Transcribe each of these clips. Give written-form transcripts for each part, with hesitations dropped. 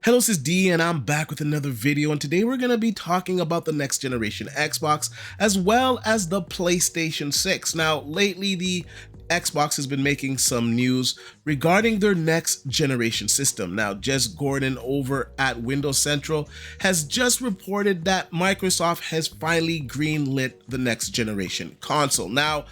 Hello, this is D and I'm back with another video, and today we're going to be talking about the next generation Xbox as well as the PlayStation 6. Now, lately the Xbox has been making some news regarding their next generation system. Now, Jez Gordon over at Windows Central has just reported that Microsoft has finally greenlit the next generation console. Now,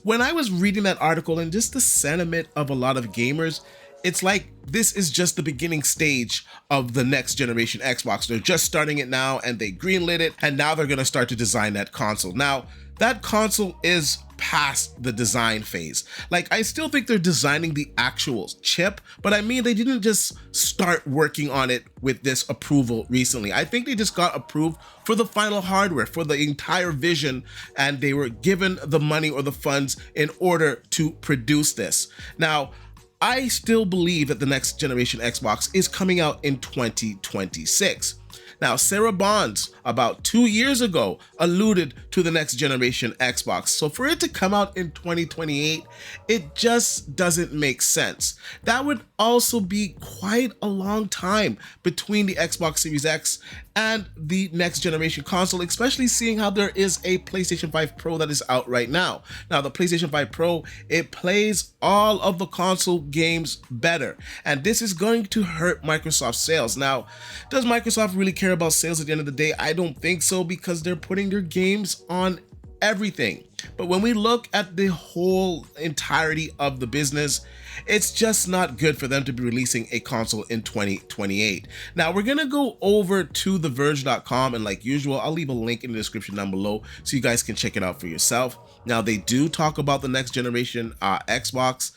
when I was reading that article and just the sentiment of a lot of gamers, it's like this is just the beginning stage of the next generation Xbox. They're just starting it now and they greenlit it, and now they're gonna start to design that console. Now, that console is past the design phase. Like, I still think they're designing the actual chip, but I mean, they didn't just start working on it with this approval recently. I think they just got approved for the final hardware, for the entire vision, and they were given the money or the funds in order to produce this. Now, I still believe that the next generation Xbox is coming out in 2026. Now, Sarah Bonds, about 2 years ago, alluded to the next generation Xbox. So for it to come out in 2028, it just doesn't make sense. That would also be quite a long time between the Xbox Series X and the next generation console, especially seeing how there is a PlayStation 5 Pro that is out right now. Now, the PlayStation 5 Pro, it plays all of the console games better, and this is going to hurt Microsoft's sales. Now, does Microsoft really care about sales at the end of the day? I don't think so, because they're putting their games on everything. But when we look at the whole entirety of the business, it's just not good for them to be releasing a console in 2028. Now, we're gonna go over to theverge.com, and like usual, I'll leave a link in the description down below so you guys can check it out for yourself. Now, they do talk about the next generation Xbox.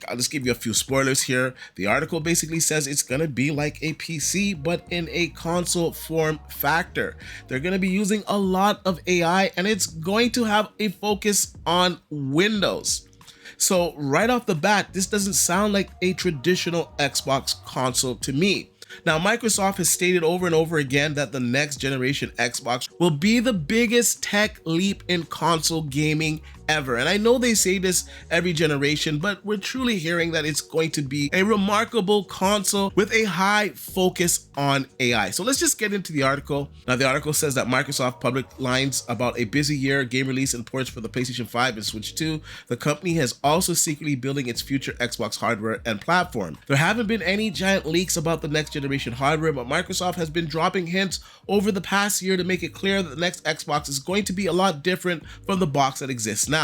I'll just give you a few spoilers here. The article basically says it's gonna be like a PC, but in a console form factor. They're gonna be using a lot of AI, and it's going to have a focus on Windows. So right off the bat, this doesn't sound like a traditional Xbox console to me. Now, Microsoft has stated over and over again that the next generation Xbox will be the biggest tech leap in console gaming ever. And I know they say this every generation, but we're truly hearing that it's going to be a remarkable console with a high focus on AI. So let's just get into the article. Now, the article says that Microsoft public lines about a busy year, game release and ports for the PlayStation 5 and Switch 2. The company has also secretly building its future Xbox hardware and platform. There haven't been any giant leaks about the next generation hardware, but Microsoft has been dropping hints over the past year to make it clear that the next Xbox is going to be a lot different from the box that exists now.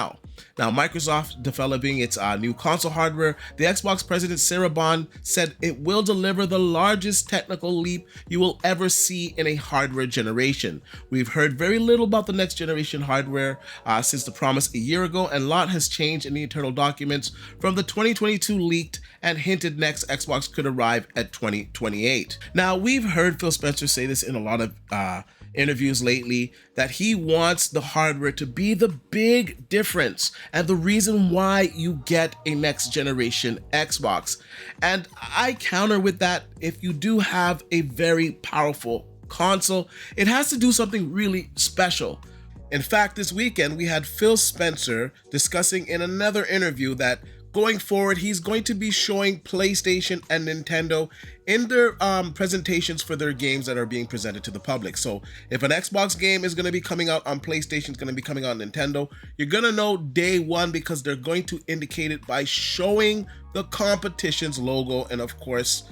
Microsoft developing its new console hardware. The Xbox president Sarah Bond said it will deliver the largest technical leap you will ever see in a hardware generation. We've heard very little about the next generation hardware since the promise a year ago, and a lot has changed in the internal documents from the 2022 leaked and hinted next Xbox could arrive at 2028. Now, we've heard Phil Spencer say this in a lot of interviews lately, that he wants the hardware to be the big difference and the reason why you get a next generation Xbox. And I counter with that, if you do have a very powerful console, it has to do something really special. In fact, this weekend we had Phil Spencer discussing in another interview that going forward, he's going to be showing PlayStation and Nintendo in their presentations for their games that are being presented to the public. So if an Xbox game is going to be coming out on PlayStation, it's going to be coming out on Nintendo, you're going to know day one, because they're going to indicate it by showing the competition's logo. And of course,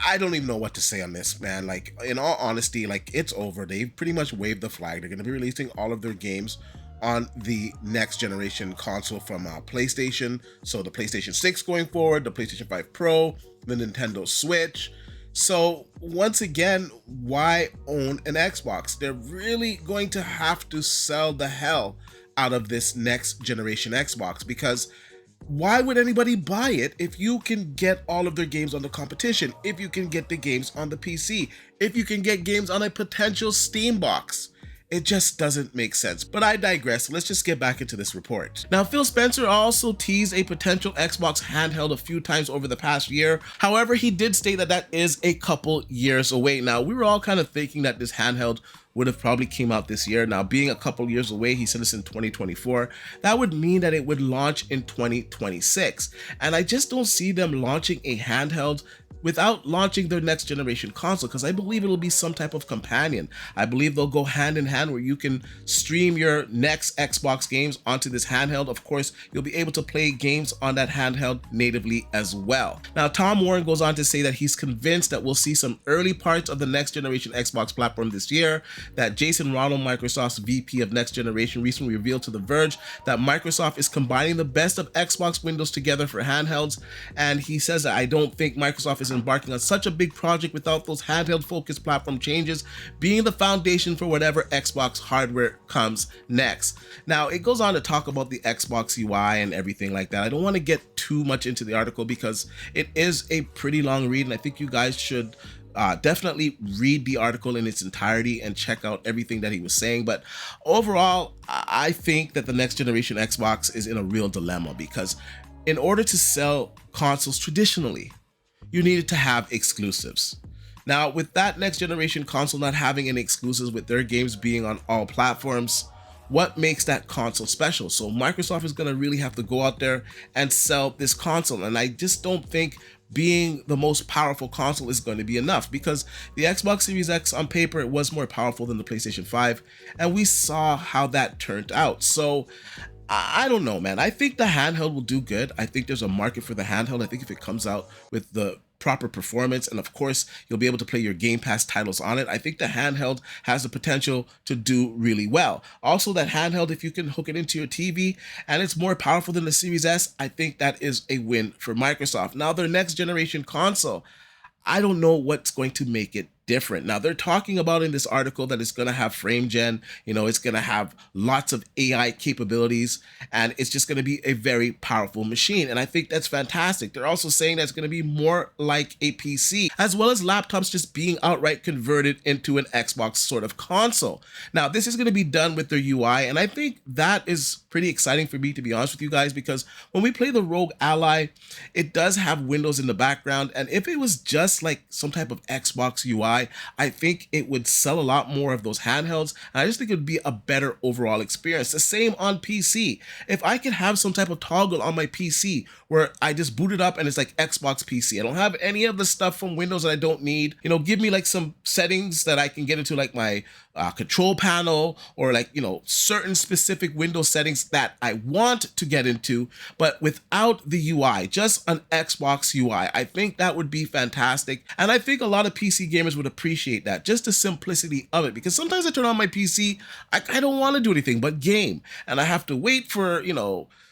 I don't even know what to say on this, man. Like, in all honesty, like, it's over. They've pretty much waved the flag. They're going to be releasing all of their games on the next generation console from PlayStation. So the PlayStation 6 going forward, the PlayStation 5 Pro, the Nintendo Switch. So once again, why own an Xbox? They're really going to have to sell the hell out of this next generation Xbox, because why would anybody buy it if you can get all of their games on the competition, if you can get the games on the PC, if you can get games on a potential Steam box? It just doesn't make sense. But I digress. Let's just get back into this report. Now, Phil Spencer also teased a potential Xbox handheld a few times over the past year. However, he did state that that is a couple years away. Now, we were all kind of thinking that this handheld would have probably came out this year. Now, being a couple years away, he said this in 2024, that would mean that it would launch in 2026. And I just don't see them launching a handheld without launching their next generation console, because I believe it'll be some type of companion. I believe they'll go hand in hand where you can stream your next Xbox games onto this handheld. Of course, you'll be able to play games on that handheld natively as well. Now, Tom Warren goes on to say that he's convinced that we'll see some early parts of the next generation Xbox platform this year, that Jason Ronald, Microsoft's VP of Next Generation, recently revealed to The Verge that Microsoft is combining the best of Xbox Windows together for handhelds, and he says that I don't think Microsoft is embarking on such a big project without those handheld focused platform changes being the foundation for whatever Xbox hardware comes next. Now, it goes on to talk about the Xbox UI and everything like that. I don't want to get too much into the article because it is a pretty long read, and I think you guys should definitely read the article in its entirety and check out everything that he was saying. But overall, I think that the next generation Xbox is in a real dilemma, because in order to sell consoles traditionally, you needed to have exclusives. Now, with that next generation console not having any exclusives, with their games being on all platforms, what makes that console special? So Microsoft is going to really have to go out there and sell this console, and I just don't think being the most powerful console is going to be enough, because the Xbox Series X on paper, it was more powerful than the PlayStation 5, and we saw how that turned out. So I don't know, man. I think the handheld will do good. I think there's a market for the handheld. I think if it comes out with the proper performance, and of course you'll be able to play your Game Pass titles on it, I think the handheld has the potential to do really well. Also, that handheld, if you can hook it into your TV and it's more powerful than the Series S, I think that is a win for Microsoft. Now, their next generation console, I don't know what's going to make it different. Now, they're talking about in this article that it's going to have frame gen, it's going to have lots of AI capabilities, and it's just going to be a very powerful machine. And I think that's fantastic. They're also saying that it's going to be more like a PC, as well as laptops just being outright converted into an Xbox sort of console. Now, this is going to be done with their UI, and I think that is pretty exciting for me, to be honest with you guys, because when we play the Rogue Ally, it does have Windows in the background, and if it was just like some type of Xbox UI, I think it would sell a lot more of those handhelds, and I just think it would be a better overall experience. The same on PC. If I could have some type of toggle on my PC where I just boot it up and it's like Xbox PC, I don't have any of the stuff from Windows that I don't need, give me like some settings that I can get into, like my control panel, or like, certain specific Windows settings that I want to get into, but without the UI, just an Xbox UI. I think that would be fantastic. And I think a lot of PC gamers would appreciate that, just the simplicity of it, because sometimes I turn on my PC, I don't want to do anything but game, and I have to wait for,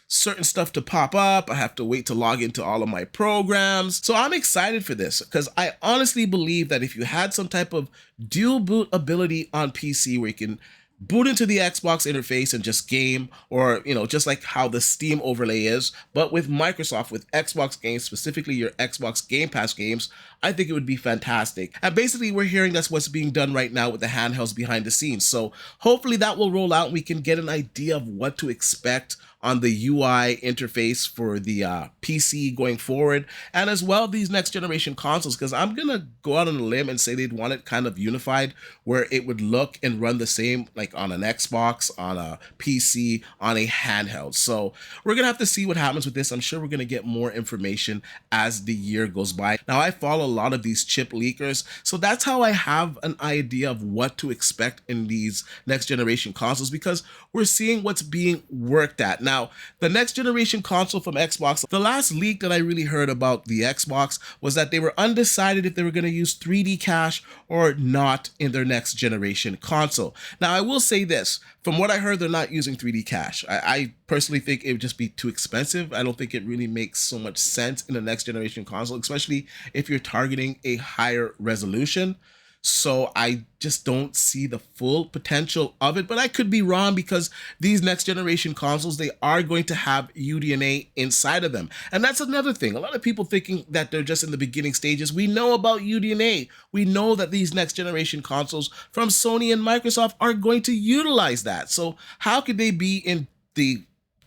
certain stuff to pop up. I have to wait to log into all of my programs. So I'm excited for this, because I honestly believe that if you had some type of dual boot ability on PC where you can boot into the Xbox interface and just game, or just like how the Steam overlay is, but with Microsoft, with Xbox games, specifically your Xbox Game Pass games, I think it would be fantastic. And basically, we're hearing that's what's being done right now with the handhelds behind the scenes. So hopefully that will roll out and we can get an idea of what to expect on the UI interface for the PC going forward, and as well these next generation consoles, because I'm gonna go out on a limb and say they'd want it kind of unified, where it would look and run the same like on an Xbox, on a PC, on a handheld. So we're gonna have to see what happens with this. I'm sure we're gonna get more information as the year goes by. Now, I follow a lot of these chip leakers, so that's how I have an idea of what to expect in these next generation consoles, because we're seeing what's being worked at. Now, the next generation console from Xbox, the last leak that I really heard about the Xbox was that they were undecided if they were going to use 3D cache or not in their next generation console. Now, I will say this, from what I heard, they're not using 3D cache. I personally think it would just be too expensive. I don't think it really makes so much sense in the next generation console, especially if you're targeting a higher resolution. So I just don't see the full potential of it, but I could be wrong, because these next generation consoles, they are going to have UDNA inside of them. And that's another thing. A lot of people thinking that they're just in the beginning stages. We know about UDNA. We know that these next generation consoles from Sony and Microsoft are going to utilize that. So how could they be in the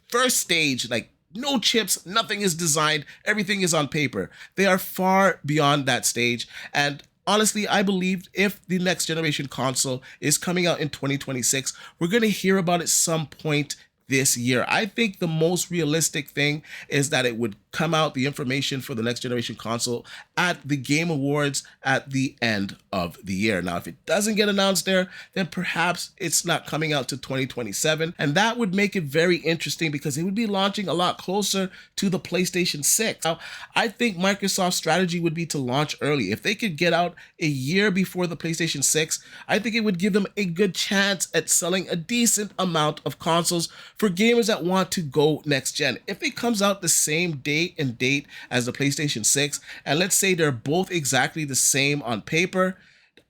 first stage, like no chips, nothing is designed, everything is on paper? They are far beyond that stage. And honestly, I believe if the next generation console is coming out in 2026, we're going to hear about it some point this year. I think the most realistic thing is that it would come out, the information for the next generation console, at the Game Awards at the end of the year. Now, if it doesn't get announced there, then perhaps it's not coming out to 2027. And that would make it very interesting because it would be launching a lot closer to the PlayStation 6. Now, I think Microsoft's strategy would be to launch early. If they could get out a year before the PlayStation 6, I think it would give them a good chance at selling a decent amount of consoles for gamers that want to go next gen. If it comes out the same date and date as the PlayStation 6, and let's say they're both exactly the same on paper,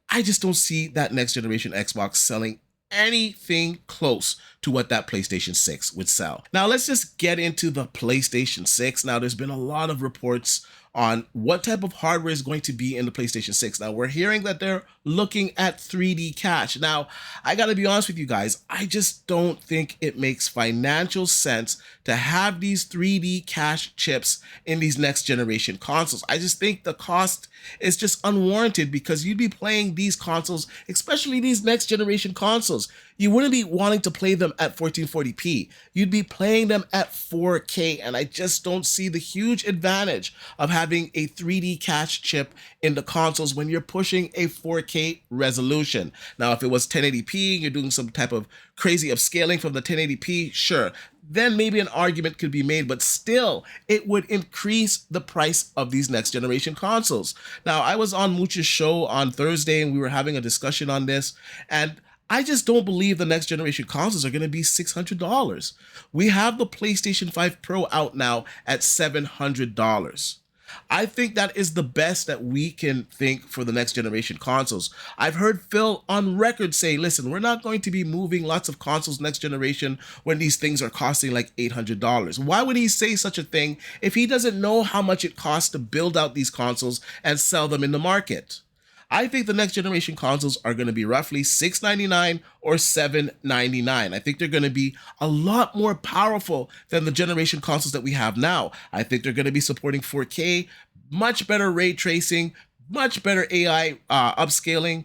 I just don't see that next generation Xbox selling anything close to what that PlayStation 6 would sell. Now let's just get into the PlayStation 6. Now there's been a lot of reports on what type of hardware is going to be in the PlayStation 6. Now we're hearing that they're looking at 3D cache. Now I gotta be honest with you guys, I just don't think it makes financial sense to have these 3D cache chips in these next generation consoles. I just think the cost is just unwarranted because you'd be playing these consoles, especially these next generation consoles, you wouldn't be wanting to play them at 1440p. You'd be playing them at 4K, and I just don't see the huge advantage of having a 3D cache chip in the consoles when you're pushing a 4K resolution. Now, if it was 1080p, you're doing some type of crazy upscaling from the 1080p, sure, then maybe an argument could be made, but still, it would increase the price of these next generation consoles. Now, I was on Mooch's show on Thursday, and we were having a discussion on this, and I just don't believe the next generation consoles are going to be $600. We have the PlayStation 5 Pro out now at $700. I think that is the best that we can think for the next generation consoles. I've heard Phil on record say, listen, we're not going to be moving lots of consoles next generation when these things are costing like $800. Why would he say such a thing if he doesn't know how much it costs to build out these consoles and sell them in the market? I think the next generation consoles are going to be roughly $699 or $799. I think they're going to be a lot more powerful than the generation consoles that we have now. I think they're going to be supporting 4K, much better ray tracing, much better AI upscaling,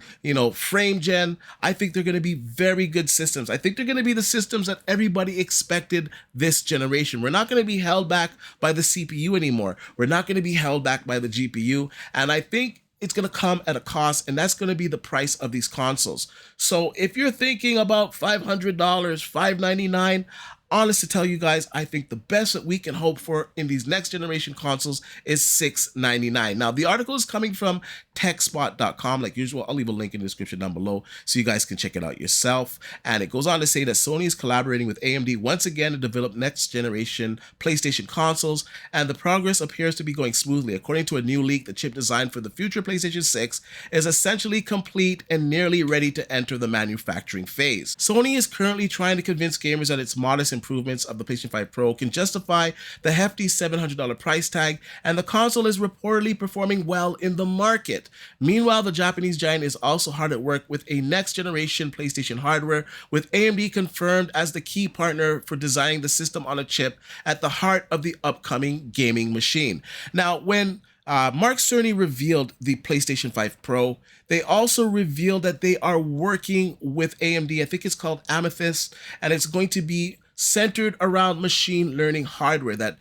frame gen. I think they're going to be very good systems. I think they're going to be the systems that everybody expected this generation. We're not going to be held back by the CPU anymore. We're not going to be held back by the GPU. And I think it's going to come at a cost, and that's going to be the price of these consoles. So if you're thinking about $500, $599, honest to tell you guys, I think the best that we can hope for in these next generation consoles is $699. Now, the article is coming from techspot.com. Like usual, I'll leave a link in the description down below so you guys can check it out yourself. And it goes on to say that Sony is collaborating with AMD once again to develop next generation PlayStation consoles, and the progress appears to be going smoothly. According to a new leak, the chip design for the future PlayStation 6 is essentially complete and nearly ready to enter the manufacturing phase. Sony is currently trying to convince gamers that its modest improvements of the PlayStation 5 Pro can justify the hefty $700 price tag, and the console is reportedly performing well in the market. Meanwhile, the Japanese giant is also hard at work with a next generation PlayStation hardware, with AMD confirmed as the key partner for designing the system on a chip at the heart of the upcoming gaming machine. Now, when Mark Cerny revealed the PlayStation 5 Pro, they also revealed that they are working with AMD. I think it's called Amethyst, and it's going to be centered around machine learning hardware, that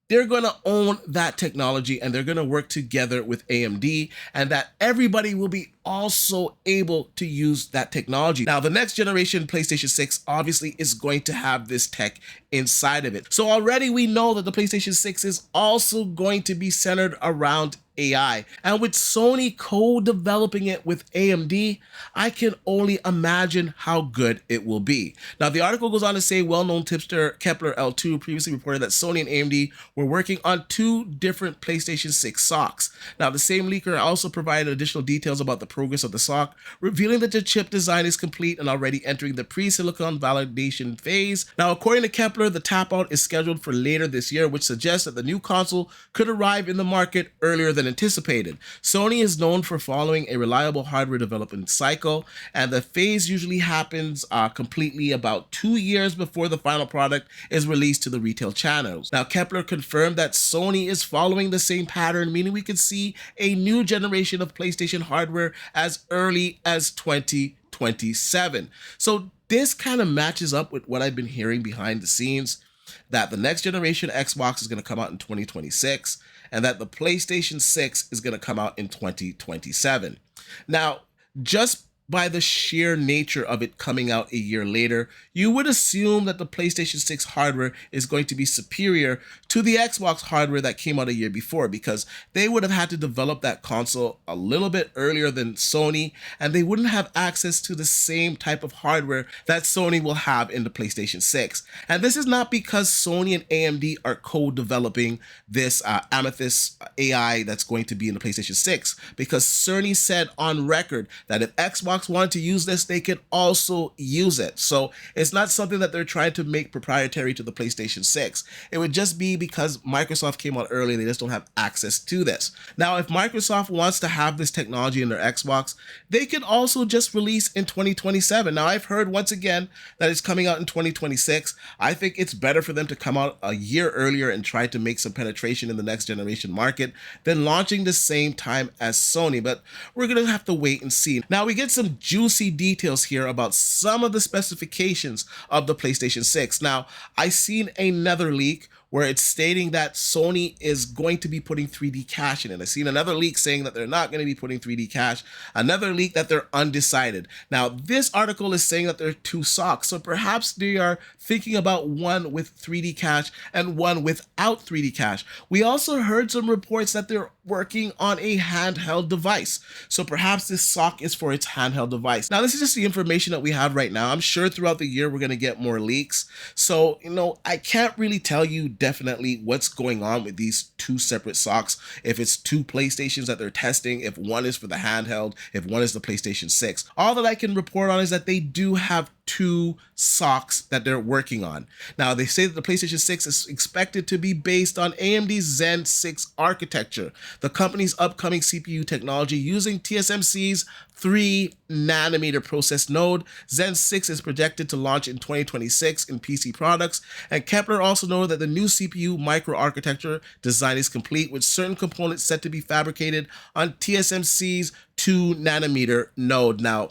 they're going to own that technology and they're going to work together with AMD, and that everybody will be also able to use that technology. Now, the next generation PlayStation 6 obviously is going to have this tech inside of it. So already we know that the PlayStation 6 is also going to be centered around AI. And with Sony co-developing it with AMD, I can only imagine how good it will be. Now, the article goes on to say well-known tipster Kepler L2 previously reported that Sony and AMD were working on 2 different PlayStation 6 SoCs. Now, the same leaker also provided additional details about the progress of the SoC, revealing that the chip design is complete and already entering the pre-silicon validation phase. Now, according to Kepler, the tap-out is scheduled for later this year, which suggests that the new console could arrive in the market earlier than anticipated. Sony is known for following a reliable hardware development cycle, and the phase usually happens completely about 2 years before the final product is released to the retail channels. Now, Kepler confirmed that Sony is following the same pattern, meaning we could see a new generation of PlayStation hardware as early as 2027. So this kind of matches up with what I've been hearing behind the scenes, that the next generation Xbox is going to come out in 2026 and that the PlayStation 6 is going to come out in 2027. Now, just by the sheer nature of it coming out a year later, you would assume that the PlayStation 6 hardware is going to be superior to the Xbox hardware that came out a year before, because they would have had to develop that console a little bit earlier than Sony, and they wouldn't have access to the same type of hardware that Sony will have in the PlayStation 6. And this is not because Sony and AMD are co-developing this Amethyst AI that's going to be in the PlayStation 6, because Sony said on record that if Xbox wanted to use this, they could also use it. So it's not something that they're trying to make proprietary to the PlayStation 6. It would just be because Microsoft came out early and they just don't have access to this. Now, if Microsoft wants to have this technology in their Xbox, they could also just release in 2027. Now, I've heard once again that it's coming out in 2026. I think it's better for them to come out a year earlier and try to make some penetration in the next generation market than launching the same time as Sony, but we're going to have to wait and see. Now, we get some juicy details here about some of the specifications of the PlayStation 6. Now, I seen another leak where it's stating that Sony is going to be putting 3D cache in it. I've seen another leak saying that they're not going to be putting 3D cache, another leak that they're undecided. Now, this article is saying that there are two socks, so perhaps they are thinking about one with 3D cache and one without 3D cache. We also heard some reports that they're working on a handheld device, so perhaps this sock is for its handheld device. Now, this is just the information that we have right now. I'm sure throughout the year we're going to get more leaks, so I can't really tell you definitely what's going on with these two separate socks, if it's two PlayStations that they're testing, if one is for the handheld, if one is the PlayStation 6. All that I can report on is that they do have two socks that they're working on. Now, they say that the PlayStation 6 is expected to be based on AMD's Zen 6 architecture, the company's upcoming CPU technology using TSMC's 3nm process node. Zen 6 is projected to launch in 2026 in PC products, and Kepler also noted that the new CPU microarchitecture design is complete, with certain components set to be fabricated on TSMC's 2nm node. Now,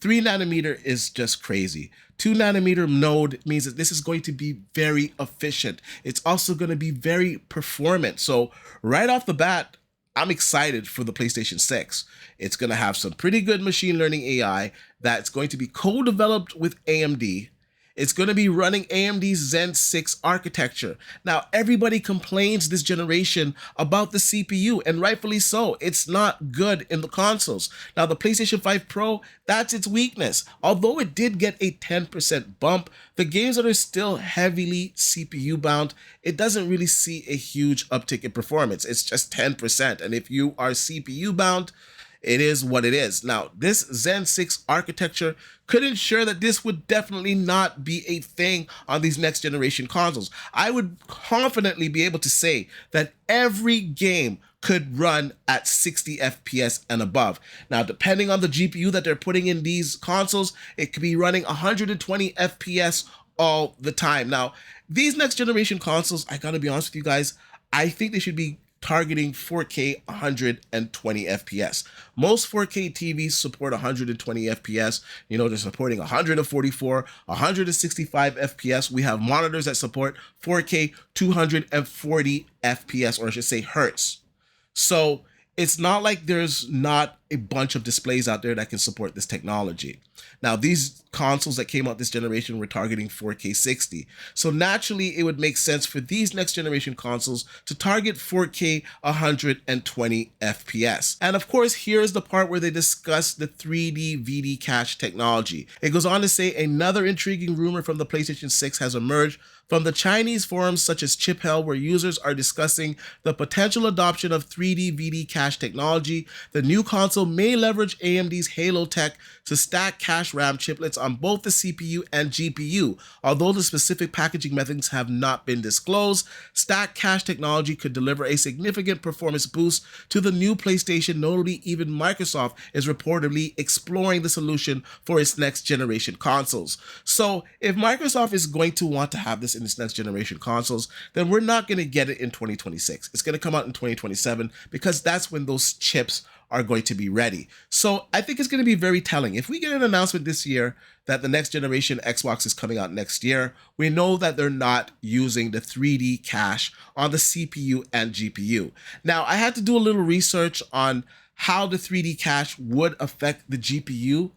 3nm is just crazy. 2nm node means that this is going to be very efficient. It's also going to be very performant. So right off the bat, I'm excited for the PlayStation 6. It's going to have some pretty good machine learning AI that's going to be co-developed with AMD. It's going to be running AMD's Zen 6 architecture. Now, everybody complains this generation about the CPU, and rightfully so. It's not good in the consoles. Now, the PlayStation 5 Pro, that's its weakness. Although it did get a 10% bump, the games that are still heavily CPU bound, it doesn't really see a huge uptick in performance. It's just 10%. And if you are CPU bound, it is what it is. Now, this Zen 6 architecture could ensure that this would definitely not be a thing on these next generation consoles. I would confidently be able to say that every game could run at 60 FPS and above. Now, depending on the GPU that they're putting in these consoles, it could be running 120 FPS all the time. Now, these next generation consoles, I gotta be honest with you guys, I think they should be targeting 4K 120 FPS. Most 4K TVs support 120 FPS. They're supporting 144, 165 FPS. We have monitors that support 4K 240 FPS, or I should say hertz. So it's not like there's not a bunch of displays out there that can support this technology. Now, these consoles that came out this generation were targeting 4K 60. So naturally, it would make sense for these next generation consoles to target 4K 120 FPS. And of course, here's the part where they discuss the 3D VD cache technology. It goes on to say another intriguing rumor from the PlayStation 6 has emerged from the Chinese forums such as ChipHell, where users are discussing the potential adoption of 3D VD cache technology. The new console may leverage AMD's Halo tech to stack cache RAM chiplets on both the CPU and GPU. Although the specific packaging methods have not been disclosed, stacked cache technology could deliver a significant performance boost to the new PlayStation. Notably, even Microsoft is reportedly exploring the solution for its next generation consoles. So if Microsoft is going to want to have this in this next generation consoles, then we're not going to get it in 2026. It's going to come out in 2027 because that's when those chips are going to be ready. So I think it's going to be very telling. If we get an announcement this year that the next generation Xbox is coming out next year, we know that they're not using the 3D cache on the CPU and GPU. Now, I had to do a little research on how the 3D cache would affect the GPU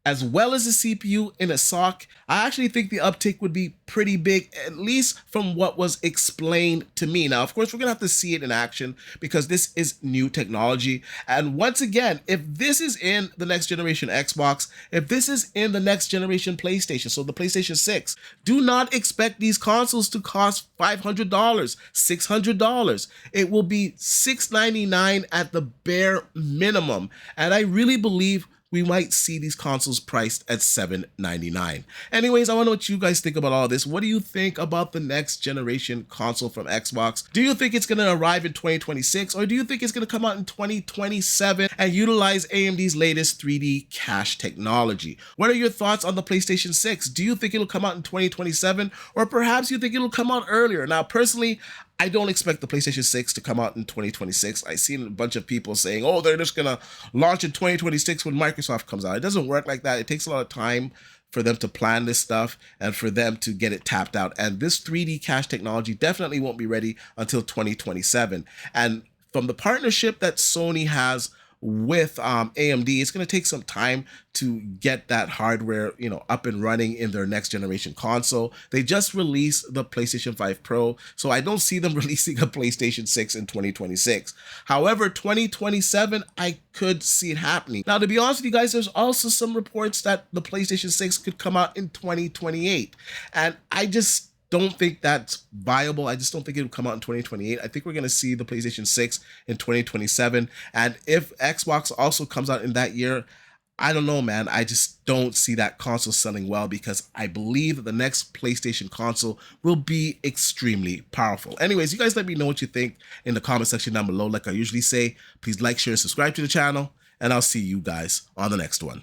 as well as the CPU in a SoC. I actually think the uptick would be pretty big, at least from what was explained to me. Now, of course, we're gonna have to see it in action because this is new technology. And once again, if this is in the next generation Xbox, if this is in the next generation PlayStation, so the PlayStation 6, do not expect these consoles to cost $500, $600. It will be $699 at the bare minimum. And I really believe we might see these consoles priced at $799. Anyways, I want to know what you guys think about all this. What do you think about the next generation console from Xbox? Do you think it's going to arrive in 2026, or do you think it's going to come out in 2027 and utilize AMD's latest 3D cache technology? What are your thoughts on the PlayStation 6? Do you think it'll come out in 2027, or perhaps you think it'll come out earlier? Now, personally, I don't expect the PlayStation 6 to come out in 2026. I've seen a bunch of people saying, oh, they're just going to launch in 2026 when Microsoft comes out. It doesn't work like that. It takes a lot of time for them to plan this stuff and for them to get it tapped out. And this 3D cache technology definitely won't be ready until 2027. And from the partnership that Sony has with AMD, it's going to take some time to get that hardware, up and running in their next generation console. They just released the PlayStation 5 Pro, so I don't see them releasing a PlayStation 6 in 2026. However, 2027, I could see it happening. Now, to be honest with you guys, there's also some reports that the PlayStation 6 could come out in 2028, and I just don't think that's viable. I just don't think it will come out in 2028. I think we're going to see the PlayStation 6 in 2027. And if Xbox also comes out in that year, I don't know, man. I just don't see that console selling well because I believe that the next PlayStation console will be extremely powerful. Anyways, you guys let me know what you think in the comment section down below. Like I usually say, please like, share, and subscribe to the channel, and I'll see you guys on the next one.